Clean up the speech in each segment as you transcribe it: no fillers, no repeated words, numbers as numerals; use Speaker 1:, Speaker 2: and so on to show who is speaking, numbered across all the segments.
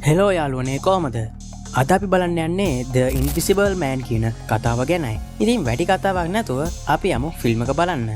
Speaker 1: Hello යාළුවනේ කොහමද? අද අපි බලන්න යන්නේ The Invisible Man කියන කතාව ගැනයි. ඉතින් වැඩි කතාවක් නැතුව අපි යමු ෆිල්ම් එක බලන්න.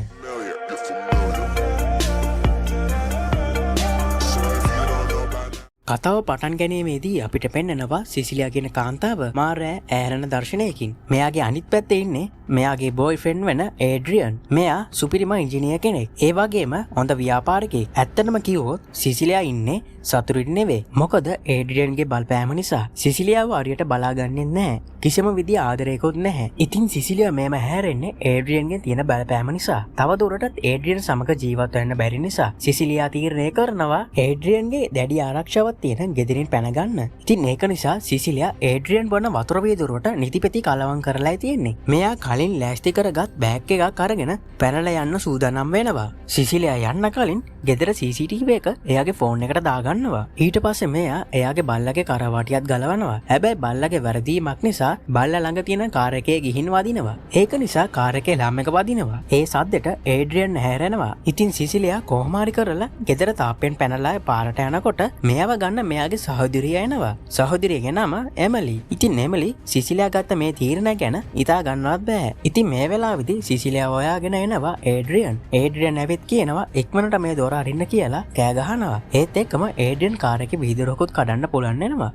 Speaker 1: කතාව පටන් ගැනීමේදී අපිට පෙන්නනවා සිසිලියා කියන කාන්තාව මාරෑ ඈරන දර්ශනයකින්. මෙයාගේ අනිත් පැත්තේ ඉන්නේ මෙයාගේ බොයිෆ්‍රෙන්ඩ් වෙන ඒඩ්‍රියන්. මෙයා සුපිරිම ඉංජිනේර කෙනෙක්. ඒ වගේම හොඳ ව්‍යාපාරිකයෙක්. ඇත්තටම කිව්වොත් සිසිලියා ඉන්නේ සතුටින් නෙවෙයි. මොකද ඒඩ්‍රියන්ගේ බලපෑම නිසා සිසිලියාව හරියට බලාගන්නේ නැහැ. කිසිම විදිය ආදරයකුත් නැහැ. ඉතින් සිසිලියා මේම හැරෙන්නේ ඒඩ්‍රියන්ගෙන් තියෙන බලපෑම නිසා. තවදුරටත් ඒඩ්‍රියන් සමග ජීවත් වෙන්න බැරි නිසා සිසිලියා තීරණය කරනවා ඒඩ්‍රියන්ගේ දැඩි ආරක්ෂාවක් තියෙන ගෙදරින් පැන ගන්න. ඉතින් ඒක නිසා සිසිලියා ඒඩ්‍රියන් බොන වතුර වීදුරුවට නිතිපෙති කලවම් කරලායි තියෙන්නේ. මෙයා කලින් ලෑස්ති කරගත් බෑග් එකක් අරගෙන පැනලා යන්න සූදානම් වෙනවා. සිසිලියා යන්න කලින් ගෙදර CCTV එක එයාගේ ෆෝන් එකට දාගන්නවා. ඊට පස්සේ මෙයා එයාගේ බල්ලගේ කරවටියත් ගලවනවා. හැබැයි බල්ලගේ වැරදීමක් නිසා බල්ලා ළඟ තියෙන කාර් එකේ ගිහින් වදිනවා. ඒක නිසා කාර් එකේ ළම් එක වදිනවා. ඒ සද්දෙට ඒඩ්‍රියන් හැරෙනවා. ඉතින් සිසිලියා කොහොම හරි කරලා ගෙදර තාප්පෙන් පැනලා පාරට යනකොට මෙයාව ගන්න මෙයාගේ සහෝදරිය එනවා. සහෝදරියගේ නම එමලි. ඉතින් එමලි සිසිලියා ගත්ත මේ තීරණය ගැන හිතා ගන්නවත් බෑ. ඉතින් මේ වෙලාවේදී සිසිලියා හොයාගෙන එනවා ඒඩ්‍රියන්. ඒඩ්‍රියන් ඇවිත් කියනවා ඉක්මනට මේ දොර අරින්න කියලා කෑ ගහනවා. ඒත් එක්කම ඒඩ්‍රියන් කාර් එකේ වීදුරුවකුත් කඩන්න පුළුවන් වෙනවා.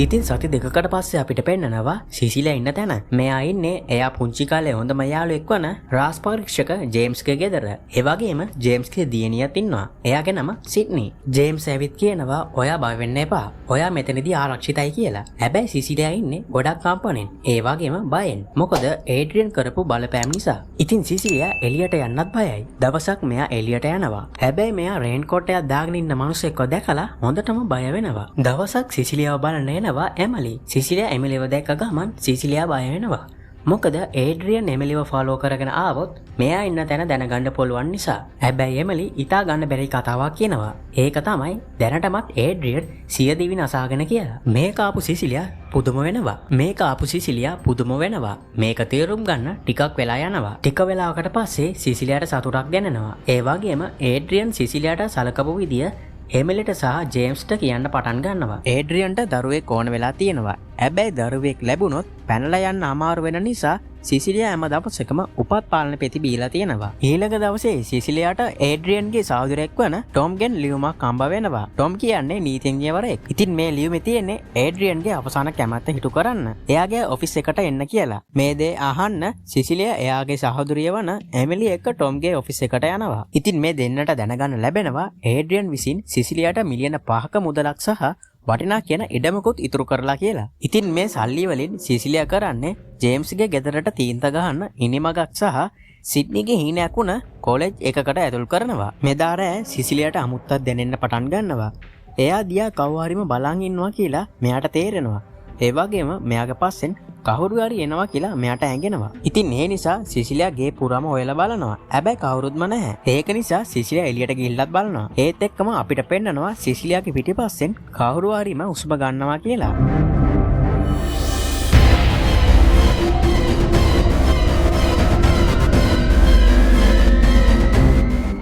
Speaker 1: ඉතින් සති දෙකකට පස්සේ අපිට පෙන්නනවා සිසිලියා ඉන්න තැන. මෙයා ඉන්නේ එයා පුංචි කාලේ හොඳම යාළුවෙක් වන රාස් පරීක්ෂක ජේම්ස්ගේ ගෙදර. ඒ වගේම ජේම්ස්ගේ දියණියත් ඉන්නවා. එයාගේ නම සිඩ්නි. ජේම්ස් ඇවිත් කියනවා ඔයා බය වෙන්න එපා. ඔයා මෙතනදී ආරක්ෂිතයි කියලා. හැබැයි සිසිලියා ඉන්නේ ගොඩක් කම්පණෙන්. ඒ වගේම බයෙන්. මොකද ඒඩ්‍රියන් කරපු බලපෑම් නිසා. ඉතින් සිසිලියා එළියට යන්නත් බයයි. දවසක් මෙයා එළියට යනවා. හැබැයි මෙයා රේන් කෝට් එකක් දාගෙන ඉන්න මිනිහෙක්ව දැකලා හොඳටම බය වෙනවා. දවසක් සිසිලියාව බලන්න එමලි. සිසිලියා එමලිව දැක්ක ගමන් සිසිලියා බය වෙනවා. මොකද ඒඩ්‍රියන් එමලිව ෆලෝ කරගෙන ආවොත් මෙයා ඉන්න තැන දැනගන්න පුළුවන් නිසා. හැබැයි එමලි ඉතා ගන්න බැරි කතාවක් කියනවා. ඒක තමයි දැනටමත් ඒඩ්‍රියන් සිය දිවි නසාගෙන කියලා. මේක ආපු සිසිලියා පුදුම වෙනවා. මේක තේරුම් ගන්න ටිකක් වෙලා යනවා. ටික වෙලාවකට පස්සේ සිසිලියාට සතුටක් දැනෙනවා. ඒ වගේම ඒඩ්‍රියන් සිසිලියාට සලකපු විදිය එමිලිට සහ ජේම්ස්ට කියන්න පටන් ගන්නවා. ඒඩ්‍රියන්ට දරුවෙක් ඕන වෙලා තියෙනවා. හැබැයි දරුවෙක් ලැබුණොත් පැනලා යන්න අමාරු වෙන නිසා සිසිලියා හැම දවසකම උපත් පාලන පෙති බීලා තියෙනවා. ඊළඟ දවසේ සිසිලියාට ඒඩ්‍රියන්ගේ සහෝදරයෙක් වන ටොම්ගෙන් ලියුමක් හම්බ වෙනවා. ටොම් කියන්නේ නීතිඥවරයෙක්. ඉතින් මේ ලියුමේ තියෙන්නේ ඒඩ්‍රියන්ගේ අවසාන කැමැත්ත හිටු කරන්න. එයාගේ ඔෆිස් එකට එන්න කියලා. මේ දේ අහන්න සිසිලියා එයාගේ සහෝදරිය වන එමිලි එක්ක ටොම්ගේ ඔෆිස් එකට යනවා. ඉතින් මේ දෙන්නට දැනගන්න ලැබෙනවා ඒඩ්‍රියන් විසින් සිසිලියාට මිලියන 5ක මුදලක් සහ වටිනා කියන ඉඩමකුත් ඉතුරු කරලා කියලා. ඉතින් මේ සල්ලි වලින් සිසිලියා කරන්නේ ජේම්ස්ගේ ගෙදරට තීන්ත ගහන්න ඉනිමගක් සහ සිඩ්නිගේ හීනයක් වුණ කොලෙජ් එකකට ඇතුල් කරනවා. මෙදා රෑ සිසිලියාට අමුත්තක් දැනෙන්න පටන් ගන්නවා. එයා දිහා කවුරු හරිම බලන් ඉන්නවා කියලා මෙයාට තේරෙනවා. ඒ වගේම මෙයාගේ පස්සෙන් කවුරු හරි එනවා කියලා මෙයාට ඇඟෙනවා. ඉතින් ඒ නිසා සිසිලියා ගේ පුරාම හොයලා බලනවා. හැබැයි කවුරුත්ම නැහැ. ඒක නිසා සිසිලියා එළියට ගිහිල්ලත් බලනවා. ඒත් එක්කම අපිට පෙන්නනවා සිසිලියාගේ පිටිපස්සෙන් කවුරු හරිම උස්ම ගන්නවා කියලා.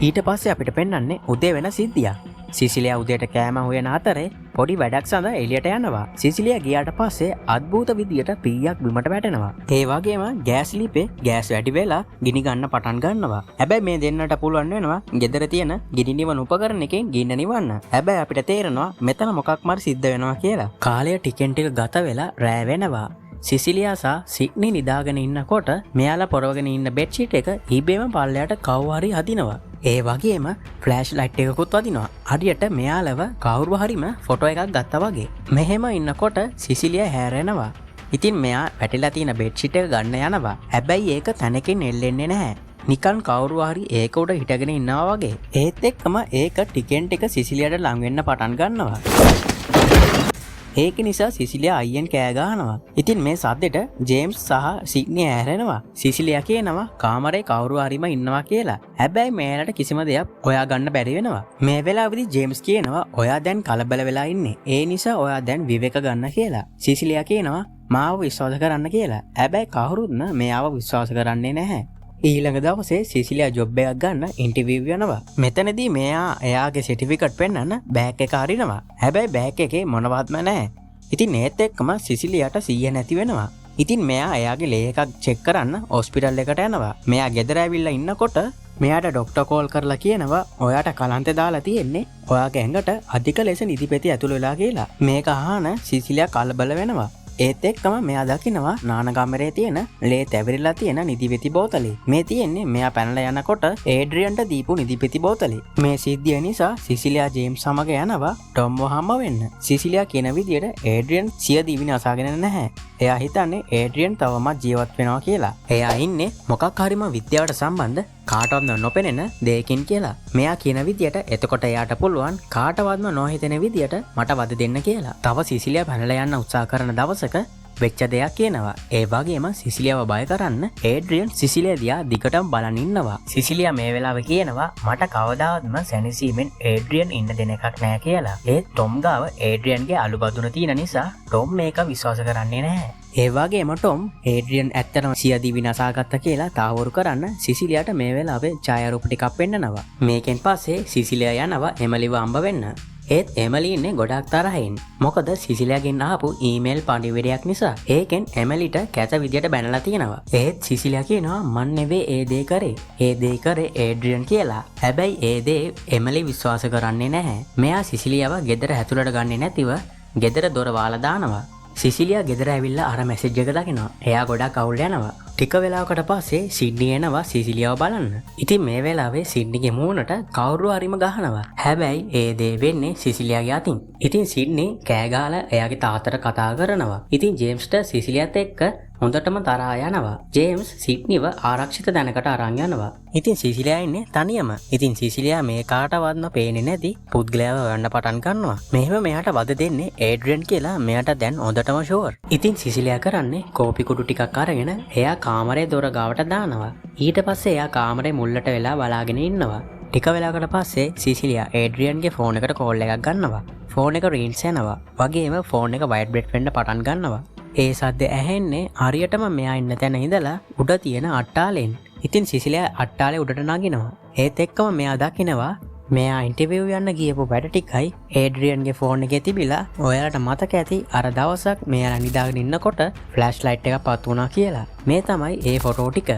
Speaker 1: ඊට පස්සේ අපිට පෙන්වන්නේ උදේ වෙන සිද්ධියක්. සිසිලියා උදේට කෑම හොයන අතරේ පොඩි වැඩක් සඳහා එළියට යනවා. සිසිලියා ගියාට පස්සේ අద్భుත විදියට පීයක් බිමට වැටෙනවා. ඒ වගේම ගෑස් ලිපේ ගෑස් වැඩි වෙලා ගිනි ගන්න පටන් ගන්නවා. හැබැයි මේ දෙන්නට පුළුවන් වෙනවා ගෙදර තියෙන ගිනි නිවන උපකරණයකින් ගින්න නිවන්න. හැබැයි අපිට තේරෙනවා මෙතන මොකක්ම සිද්ධ වෙනවා කියලා. කාලය ටිකෙන් ටික ගත වෙලා රෑ වෙනවා. සිසිලියා සහ සිඩ්නි නිදාගෙන ඉන්නකොට මෙයාලා පොරවගෙන ඉන්න බෙඩ්ෂීට් එක ඉබේම පල්ලයට කවුරු හරි අදිනවා. ඒ වගේම ෆ්ලෑෂ් ලයිට් එකකුත් වදිනවා. හරියට මෙයාලව කවුරු හරිම ෆොටෝ එකක් ගත්තා වගේ. මෙහෙම ඉන්නකොට සිසිලියා හැරෙනවා. ඉතින් මෙයා වැටිලා තියෙන බෙඩ්ෂීට් එක ගන්න යනවා. හැබැයි ඒක තැනකින් එල්ලෙන්නේ නැහැ. නිකන් කවුරු හරි ඒක උඩ හිටගෙන ඉන්නවා වගේ. ඒත් එක්කම ඒක ටිකෙන් ටික සිසිලියාට ලං වෙන්න පටන් ගන්නවා. ඒක නිසා සිසිලියා අයියෙන් කෑ ගහනවා. ඉතින් මේ සද්දෙට ජේම්ස් සහ සිඩ්නි ඇහැරෙනවා. සිසිලියා කියනවා කාමරේ කවුරු හරිම ඉන්නවා කියලා. හැබැයි මෙයාලට කිසිම දෙයක් හොයා ගන්න බැරි වෙනවා. මේ වෙලාවේදී ජේම්ස් කියනවා ඔයා දැන් කලබල වෙලා ඉන්නේ. ඒ නිසා ඔයා දැන් විවේක ගන්න කියලා. සිසිලියා කියනවා මාව විශ්වාස කරන්න කියලා. හැබැයි කවුරුත්ම මෙයාව විශ්වාස කරන්නේ නැහැ. ඊළඟ දවසේ සිසිලියා ජොබ් එකක් ගන්න ඉන්ටර්විව් යනවා. මෙතනදී මෙයා එයාගේ සර්ටිෆිකට් පෙන්නන්න බෑග් එක අරිනවා. හැබැයි බෑග් එකේ මොනවත්ම නැහැ. ඉතින් ඒත් එක්කම සිසිලියාට සිහිය නැති වෙනවා. ඉතින් මෙයා එයාගේ ලේ එකක් චෙක් කරන්න හොස්පිටල් එකට යනවා. මෙයා ගෙදර ඇවිල්ලා ඉන්නකොට මෙයාට ඩොක්ටර් කෝල් කරලා කියනවා ඔයාට කලන්තේ දාලා තියෙන්නේ ඔයාගේ ඇඟට අධික ලෙස නිදිපෙති ඇතුළු වෙලා කියලා. මේක අහන සිසිලියා කලබල වෙනවා. ඒත් එක්කම මෙයා දකිනවා නාන කාමරේ තියෙන ලේ තැවිරිලා තියෙන නිදිපෙති බෝතලේ. මේ තියෙන්නේ මෙයා පැනලා යනකොට ඒඩ්‍රියන්ට දීපු නිදිපෙති බෝතලේ. මේ සිද්ධිය නිසා සිසිලියා ජේම්ස් සමග යනවා ටොම්ව හම්බ වෙන්න. සිසිලියා කියන විදියට ඒඩ්‍රියන් සිය දිවින අසාගෙන නැහැ. එයා හිතන්නේ ඒඩ්‍රියන් තවමත් ජීවත් වෙනවා කියලා. එයා ඉන්නේ මොකක් හරිම විද්‍යාවට සම්බන්ධ කාටවත්ම නොපෙනෙන දෙයකින් කියලා. මෙයා කියන විදියට එතකොට එයාට පුළුවන් කාටවත්ම නොහිතෙන විදියට මට වද දෙන්න කියලා. තව සිසිලියා පැනලා යන්න උත්සාහ කරන දවසක වෙච්ච දෙයක් කියනවා. ඒ වගේම සිසිලියාව බය කරන්න ඒඩ්‍රියන් සිසිලියා දිහා දිගටම බලන් ඉන්නවා. සිසිලියා මේ වෙලාවේ කියනවා මට කවදාවත්ම සැනසීමෙන් ඒඩ්‍රියන් ඉන්න දෙන එකක් නෑ කියලා. ඒත් ටොම් ගාව ඒඩ්‍රියන්ගේ අලුබදුන තියෙන නිසා ටොම් මේක විශ්වාස කරන්නේ නැහැ. ඒ වගේම ටොම් ඒඩ්‍රියන් ඇත්තටම සිය දිවි නසාගත්ත කියලා තාවුරු කරන්න සිසිලියාට මේ වෙලාවේ ඡායාරූප ටිකක් පෙන්නනවා. මේකෙන් පස්සේ සිසිලියා යනවා එමලිව හම්බ වෙන්න. ඒත් එමලි ඉන්නේ ගොඩක් තරහින්. මොකද සිසිලියාගෙන් ආපු ඊමේල් පණිවිඩයක් නිසා. ඒකෙන් එමලිට කැත විදියට බැනලා තියෙනවා. ඒත් සිසිලියා කියනවා මන් නෙවෙයි ඒ දේ කරේ. ඒ දේ කරේ ඒඩ්‍රියන් කියලා. හැබැයි ඒ දේ එමලි විශ්වාස කරන්නේ නැහැ. මෙයා සිසිලියාව ගෙදර ඇතුළට ගන්නේ නැතිව ගෙදර දොර වහලා දානවා. සිසිලියා ගෙදර ඇවිල්ලා අර මැසේජ් එක දකිනවා. එයා ගොඩක් අවුල් යනවා. ටික වෙලාවකට පස්සේ සිඩ්නි එනවා සිසිලියාව බලන්න. ඉතින් මේ වෙලාවේ සිඩ්නිගේ මූණට කවුරු හරිම ගහනවා. හැබැයි ඒ දේ වෙන්නේ සිසිලියාගේ අතින්. ඉතින් සිඩ්නි කෑ ගහලා එයාගේ තාත්තට කතා කරනවා. ඉතින් ජේම්ස්ට සිසිලියාත් එක්ක හොඳටම තරහා යනවා. ජේම්ස් සිඩ්නිව ආරක්ෂිත තැනකට අරන් යනවා. ඉතින් සිසිලියා ඉන්නේ තනියම. ඉතින් සිසිලියා මේ කාටවත්ම පේන්නේ නැති පුද්ගලයාව හොයන්න පටන් ගන්නවා. මෙහෙම මෙයාට වද දෙන්නේ ඒඩ්‍රියන් කියලා මෙයාට දැන් හොඳටම ෂුවර්. ඉතින් සිසිලියා කරන්නේ කෝපි කුඩු ටිකක් අරගෙන එයා කාමරේ දොර ගාවට දානවා. ඊට පස්සේ එයා කාමරේ මුල්ලට වෙලා බලාගෙන ඉන්නවා. ටික වෙලාවකට පස්සේ සිසිලියා ඒඩ්‍රියන්ගේ ෆෝන් එකට කෝල් එකක් ගන්නවා. ෆෝන් එක රින්ග්ස් යනවා. වගේම ෆෝන් එක වයිබ්‍රේට් වෙන්න පටන් ගන්නවා. ඒ සද්ද ඇහෙන්නේ හරියටම මෙයා ඉන්න තැන ඉඳලා උඩ තියෙන අට්ටාලෙන්. ඉතින් සිසිලියා අට්ටාලේ උඩට නගිනවා. ඒත් එක්කම මෙයා දකිනවා මෙයා ඉන්ටර්විව් යන්න ගියපු වැඩ ටිකයි ඒඩ්‍රියන්ගේ ෆෝන් එකේ තිබිලා ඔයාලට මතක ඇති අර දවසක් මෙයාලා නිදාගෙන ඉන්නකොට ෆ්ලෑෂ් ලයිට් එකක් පත් වුණා කියලා. මේ තමයි ඒ ෆොටෝ ටික.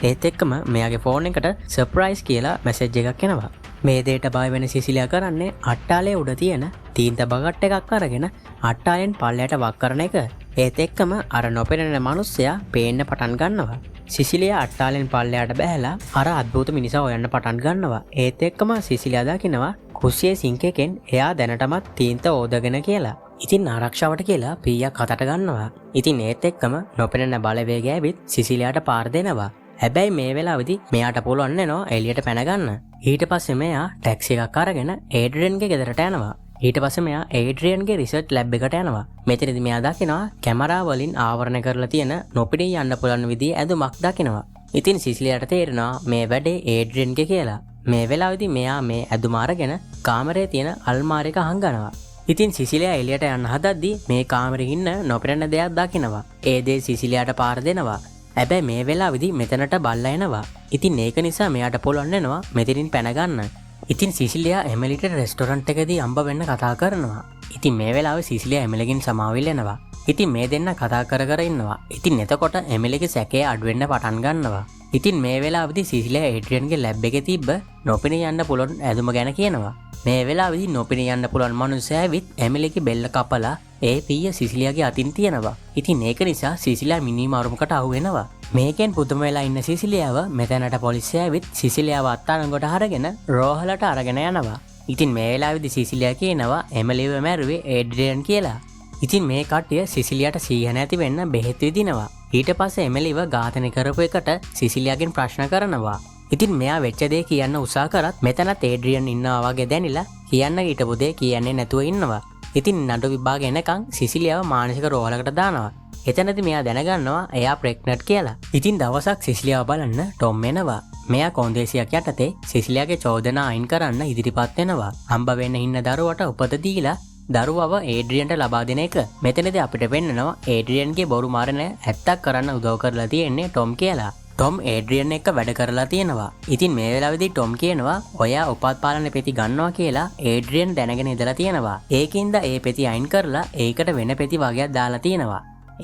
Speaker 1: ඒත් එක්කම මෙයාගේ ෆෝන් එකට සර්ප්‍රයිස් කියලා මැසේජ් එකක් එනවා. මේ දෙයට බය වෙන සිසිලියා කරන්නේ අට්ටාලේ උඩ තියෙන තීන්ත බගට් එකක් අරගෙන අට්ටාලෙන් පල්ලයට වක් කරන එක. ඒත් එක්කම අර නොපෙනෙන මිනිස්සයා පේන්න පටන් ගන්නවා. සිසිලියා අට්ටාලෙන් පල්ලයට බැහැලා අර අද්භූත මිනිසා හොයන්න පටන් ගන්නවා. ඒත් එක්කම සිසිලියා දකිනවා කුස්සියේ සිංක් එකෙන් එයා දැනටමත් තීන්ත ඕදගෙන කියලා. ඉතින් ආරක්ෂාවට කියලා පීයක් හතට ගන්නවා. ඉතින් ඒත් එක්කම නොපෙනෙන බලවේගය ඇවිත් සිසිලියාට පාර දෙනවා. හැබැයි මේ වෙලාවේදී මෙයාට පුළුවන් වෙනවා එළියට පැන ගන්න. ඊට පස්සේ මෙයා ටැක්සි එකක් අරගෙන ඒඩ්‍රියන්ගේ ගෙදරට යනවා. ඊට පස්සේ මෙයා ඒඩ්‍රියන්ගේ රිසර්ච් ලැබ් එකට යනවා. මෙතනදී මෙයා දකිනවා කැමරා වලින් ආවරණය කරලා තියෙන නොපිටී යන්න පුළුවන් විදිහේ ඇඳුමක් දකිනවා. ඉතින් සිසිලියාට තේරෙනවා මේ වැඩේ ඒඩ්‍රියන්ගේ කියලා. මේ වෙලාවේදී මෙයා මේ ඇඳුම අරගෙන කාමරේ තියෙන අල්මාරියක හංගනවා. ඉතින් සිසිලියා එළියට යන්න හදද්දී මේ කාමරේ ඉන්න නොපෙනෙන දෙයක් දකිනවා. ඒ දේ සිසිලියාට පාර දෙනවා. හැබැයි මේ වෙලාවේදී මෙතනට බල්ලා එනවා. ඉතින් ඒක නිසා මෙයාට පුළුවන් වෙනවා මෙතනින් පැන ගන්න. ඉතින් සිසිලියා එමලිට රෙස්ටොරන්ට් එකදී හම්බ වෙන්න කතා කරනවා. ඉතින් මේ වෙලාවේ සිසිලියා එමලිගෙන් සමාවිල් වෙනවා. ඉතින් මේ දෙන්න කතා කර කර ඉන්නවා. ඉතින් එතකොට එමලිගේ සැකේ අඩු වෙන්න පටන් ගන්නවා. ඉතින් මේ වෙලාවේදී සිසිලියා ඒඩ්‍රියන්ගේ ලැබ් එකේ තිබ්බ නොපෙනී යන්න පුළුවන් ඇඳුම ගැන කියනවා. මේ වෙලාවේදී නොපෙනී යන්න පුළුවන් මනුස්සයා ඇවිත් එමලිගේ බෙල්ල කපලා ඒ පීය සිසිලියාගේ අතින් තියනවා. ඉතින් ඒක නිසා සිසිලියා මිනිමාරුමකට අහු වෙනවා. මේකෙන් පුදුම වෙලා ඉන්න සිසිලියාව මෙතනට පොලිසිය ඇවිත් සිසිලියාව අත්අඩංගුවට අරගෙන රෝහලට අරගෙන යනවා. ඉතින් මේ වෙලාවේදී සිසිලියා කියනවා එමලිව මැරුවේ ඒඩ්‍රියන් කියලා. ඉතින් මේ කට්ටිය සිසිලියාට සීහ නැති වෙන්න බෙහෙත් විදිනවා. ඊට පස්සේ එමලිව ඝාතනය කරපු එකට සිසිලියාගෙන් ප්‍රශ්න කරනවා. ඉතින් මෙයා වෙච්ච දේ කියන්න උත්සාහ කරත් මෙතනත් ඒඩ්‍රියන් ඉන්නවා වගේ දැනිලා කියන්න හිටපු දේ කියන්නේ නැතුව ඉන්නවා. ඉතින් නඩු විභාග එනකන් සිසිලියාව මානසික රෝහලකට දානවා. එතනදී මෙයා දැනගන්නවා එයා ප්‍රෙග්නන්ට් කියලා. ඉතින් දවසක් සිසිලියාව බලන්න ටොම් එනවා. මෙයා කොන්දේසියක් යටතේ සිසිලියාගේ චෝදනා අයින් කරන්න ඉදිරිපත් වෙනවා. හම්බ වෙන්න ඉන්න දරුවට උපත දීලා දරුවව ඒඩ්‍රියන්ට ලබා දෙන එක. මෙතනදී අපිට පෙන්නනවා ඒඩ්‍රියන්ගේ බොරු මරණ ඇත්තක් කරන්න උදව් කරලා තියෙන්නේ ටොම් කියලා. ටොම් ඒඩ්‍රියන් එක්ක වැඩ කරලා තියෙනවා. ඉතින් මේ වෙලාවේදී ටොම් කියනවා ඔයා උපාත්පාලන පෙති ගන්නවා කියලා ඒඩ්‍රියන් දැනගෙන ඉඳලා තියෙනවා. ඒකින්ද ඒ පෙති අයින් කරලා ඒකට වෙන පෙති වගේක් දාලා තියෙනවා.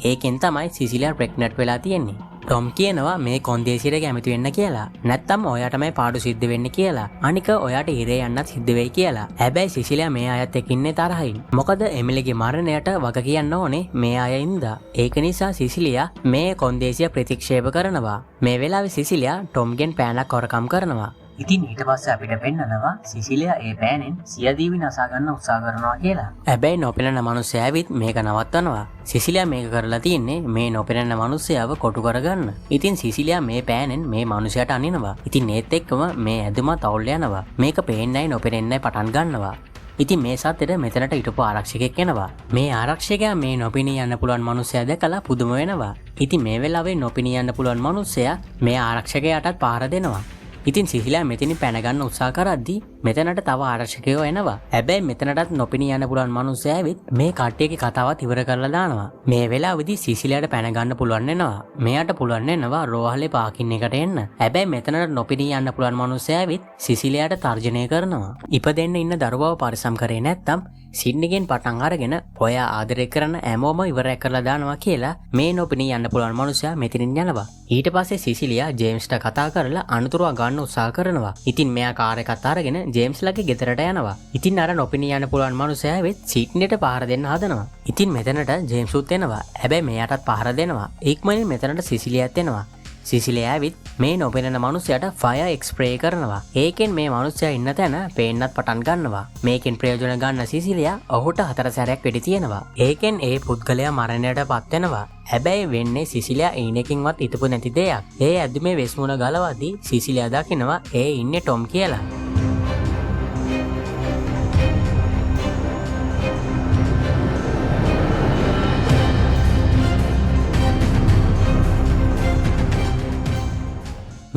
Speaker 1: ඒකෙන් තමයි සිසිලියා ප්‍රෙග්නන්ට් වෙලා තියෙන්නේ. ටොම් කියනවා මේ කොන්දේසියට කැමති වෙන්න කියලා. නැත්තම් ඔයාටමයි පාඩු සිද්ධ වෙන්නේ කියලා. අනික ඔයාට ඉරේ යන්නත් සිද්ධ වෙයි කියලා. හැබැයි සිසිලියා මේ අයත් එක්ක ඉන්නේ තරහින්. මොකද එමිලිගේ මරණයට වග කියන්න ඕනේ මේ අය ඉඳලා. ඒක නිසා සිසිලියා මේ කොන්දේසිය ප්‍රතික්ෂේප කරනවා. මේ වෙලාවේ සිසිලියා ටොම්ගෙන් පෑනක් හොරකම් කරනවා. ඉතින් ඊට පස්සේ අපිට පෙන්නනවා සිසිලියා ඒ පෑනෙන් සියදීවි නසා ගන්න උත්සාහ කරනවා කියලා. හැබැයි නොපෙනෙන මිනිස්සයා ඇවිත් මේක නවත්තනවා. සිසිලියා මේක කරලා තියන්නේ මේ නොපෙනෙන මිනිස්සයාව කොටු කරගන්න. ඉතින් සිසිලියා මේ පෑනෙන් මේ මිනිසයාට අනිනවා. ඉතින් ඒත් එක්කම මේ ඇදුම තවුල් යනවා. මේක පේන්නයි නොපෙනෙන්නයි පටන් ගන්නවා. ඉතින් මේ සතෙට මෙතනට හිටපු ආරක්ෂකෙක් එනවා. මේ ආරක්ෂකයා මේ නොපෙනී යන්න පුළුවන් මිනිස්සයා දැකලා පුදුම වෙනවා. ඉතින් මේ වෙලාවේ නොපෙනී යන්න පුළුවන් මිනිස්සයා මේ ආරක්ෂකයාටත් පහර දෙනවා. ඉතින් සිසිලියා මෙතනින් පැන ගන්න උත්සාහ කරද්දී මෙතනට තව ආරක්ෂකයෝ එනවා. හැබැයි මෙතනටත් නොපෙනී යන පුළුවන් මිනිස්සයා ඇවිත් මේ කට්ටියගේ කතාවත් ඉවර කරලා දානවා. මේ වෙලාවේදී සිසිලියාට පැන ගන්න පුළුවන් වෙනවා. මෙයාට පුළුවන් වෙනවා රෝහලේ පාකින් එකට එන්න. හැබැයි මෙතනට නොපෙනී යන්න පුළුවන් මිනිස්සයා ඇවිත් සිසිලියාට තර්ජනය කරනවා. ඉපදෙන්න ඉන්න දරුවව පරිසම් කරේ නැත්තම් සිඩ්නිගෙන් පටන් අරගෙන ඔයා ආදරය කරන හැමෝම ඉවරයක් කරලා දානවා කියලා මේ නොපෙනී යන්න පුළුවන් මිනිස්සයා මෙතනින් යනවා. ඊට පස්සේ සිසිලියා ජේම්ස්ට කතා කරලා අනුතුරුව ගන්න උත්සාහ කරනවා. ඉතින් මෙයා කාර් එකත් අරගෙන ජේම්ස්ලගේ ගෙදරට යනවා. ඉතින් අර නොපෙනී යන්න පුළුවන් මිනිස්සයා ඇවිත් සිඩ්නිට පහර දෙන්න හදනවා. ඉතින් මෙතනට ජේම්ස්ුත් එනවා. හැබැයි මෙයාටත් පහර දෙනවා. ඉක්මනින් මෙතනට සිසිලියාත් එනවා. සිසිලියා ඇවිත් මේ නොපෙනෙන මිනිස්සයාට ෆයර් එක්ස්ප්‍රේ කරනවා. ඒකෙන් මේ මිනිස්සයා ඉන්න තැන පේන්නත් පටන් ගන්නවා. මේකෙන් ප්‍රයෝජන ගන්න සිසිලියා ඔහුට 4 සැරයක් වෙඩි තියනවා. ඒකෙන් ඒ පුද්ගලයා මරණයට පත් වෙනවා. හැබැයි වෙන්නේ සිසිලියා ඊනකින්වත් හිතපු නැති දෙයක්. ඒ ඇදුමේ වෙස්මුණ ගලවද්දී සිසිලියා දකිනවා ඒ ඉන්නේ ටොම් කියලා.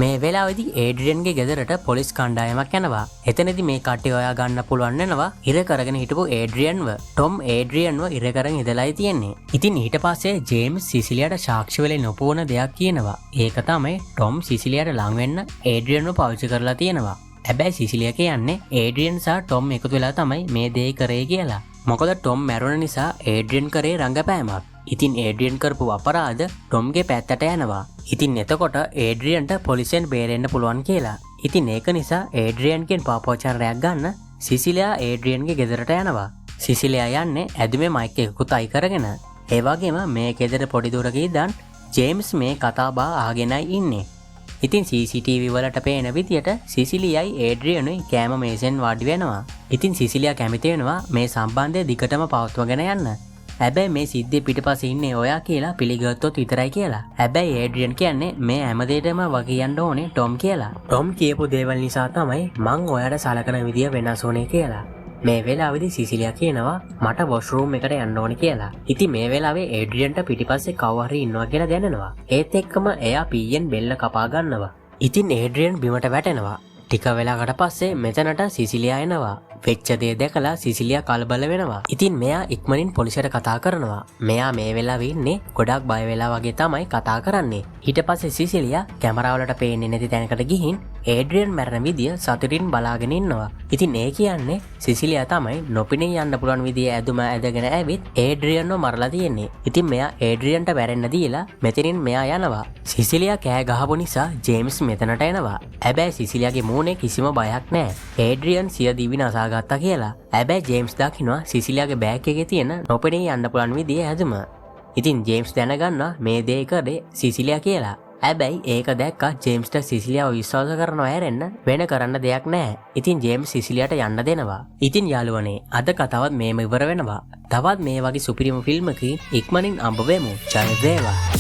Speaker 1: මේ වෙලාවේදී ඒඩ්‍රියන්ගේ ගෙදරට පොලිස් කණ්ඩායමක් යනවා. එතනදී මේ කට්ටිය හොයා ගන්න පුළුවන් වෙනවා ඉර කරගෙන හිටපු ඒඩ්‍රියන්ව. ටොම් ඒඩ්‍රියන්ව ඉර කරගෙන ඉඳලායි තියෙන්නේ. ඉතින් ඊට පස්සේ ජේම්ස් සිසිලියාට සාක්ෂි වෙලේ නොපුවන දෙයක් කියනවා. ඒක තමයි ටොම් සිසිලියාට ලං වෙන්න ඒඩ්‍රියන්ව පාවිච්චි කරලා තියෙනවා. හැබැයි සිසිලියා කියන්නේ ඒඩ්‍රියන් සහ ටොම් එකතු වෙලා තමයි මේ දේ කරේ කියලා. මොකද ටොම් මැරුණ නිසා ඒඩ්‍රියන් කරේ රංගපෑමක්. ඉතින් ඒඩ්‍රියන් කරපු අපරාධ ටොම්ගේ පැත්තට යනවා. ඉතින් එතකොට ඒඩ්‍රියන්ට පොලිසියෙන් බේරෙන්න පුළුවන් කියලා. ඉතින් ඒක නිසා ඒඩ්‍රියන්ගෙන් පාපෝචාරයක් ගන්න සිසිලියා ඒඩ්‍රියන්ගේ ගෙදරට යනවා. සිසිලියා යන්නේ ඇදුමේ මයික් එකකුත් අයි කරගෙන. ඒ වගේම මේ ගෙදර පොඩි දුරක ඉඳන් ජේම්ස් මේ කතා බහ අහගෙනයි ඉන්නේ. ඉතින් CCTV වලට පේන විදියට සිසිලියයි ඒඩ්‍රියනුයි කෑම මේසෙන් වාඩි වෙනවා. ඉතින් සිසිලියා කැමති වෙනවා මේ සම්බන්ධය දිගටම පවත්වාගෙන යන්න. හැබැයි මේ සිද්ධිය පිටපස්සේ ඉන්නේ ඔයා කියලා පිළිගත්තොත් විතරයි කියලා. හැබැයි ඒඩ්‍රියන් කියන්නේ මේ හැමදේටම වගියන්න ඕනේ ටොම් කියලා. ටොම් කියපු දේවල් නිසා තමයි මං ඔයාට සලකන විදිය වෙනස් වුනේ කියලා. මේ වෙලාවේදී සිසිලියා කියනවා මට වොෂ්රූම් එකට යන්න ඕනේ කියලා. ඉතින් මේ වෙලාවේ ඒඩ්‍රියන්ට පිටිපස්සේ කවුරු හරි ඉන්නවා කියලා දැනෙනවා. ඒත් එක්කම එයා පීයෙන් බෙල්ල කපා ගන්නවා. ඉතින් ඒඩ්‍රියන් බිමට වැටෙනවා. ටික වෙලාවකට පස්සේ මෙතනට සිසිලියා එනවා. වෙච්ච දේ දැකලා සිසිලියා කලබල වෙනවා. ඉතින් මෙයා ඉක්මනින් පොලිසියට කතා කරනවා. මෙයා මේ වෙලාවේ ඉන්නේ ගොඩක් බය වෙලා වගේ තමයි කතා කරන්නේ. ඊට පස්සේ සිසිලියා කැමරාවලට පේන්නේ නැති තැනකට ගිහින් ඒඩ්‍රියන් මැරෙන විදිය සතුටින් බලාගෙන ඉන්නවා. ඉතින් ඒ කියන්නේ සිසිලියා තමයි නොපෙනී යන්න පුළුවන් විදිය ඇදුම ඇදගෙන ඇවිත් ඒඩ්‍රියන්ව මරලා තියෙන්නේ. ඉතින් මෙයා ඒඩ්‍රියන්ට වැරෙන්න දීලා මෙතනින් මෙයා යනවා. සිසිලියා කෑ ගහපු නිසා ජේම්ස් මෙතනට එනවා. හැබැයි සිසිලියාගේ මූණේ කිසිම බයක් නැහැ. ඒඩ්‍රියන් සිය දිවි නසා ගත්තා කියලා. හැබැයි ජේම්ස් දකිනවා සිසිලියාගේ බෑග් එකේ තියෙන නොපෙනී යන්න පුළුවන් විදිය ඇදුම. ඉතින් ජේම්ස් දැනගන්නවා මේ දේ කරේ සිසිලියා කියලා. හැබැයි ඒක දැක්ක ජේම්ස්ට සිසිලියාව විශ්වාස කරනවා ඇරෙන්න වෙන කරන්න දෙයක් නැහැ. ඉතින් ජේම්ස් සිසිලියාට යන්න දෙනවා. ඉතින් යාළුවනේ අද කතාවත් මේම ඉවර වෙනවා. තවත් මේ වගේ සුපිරිම ෆිල්මකින් ඉක්මනින් අඹ වෙමු. ජය වේවා.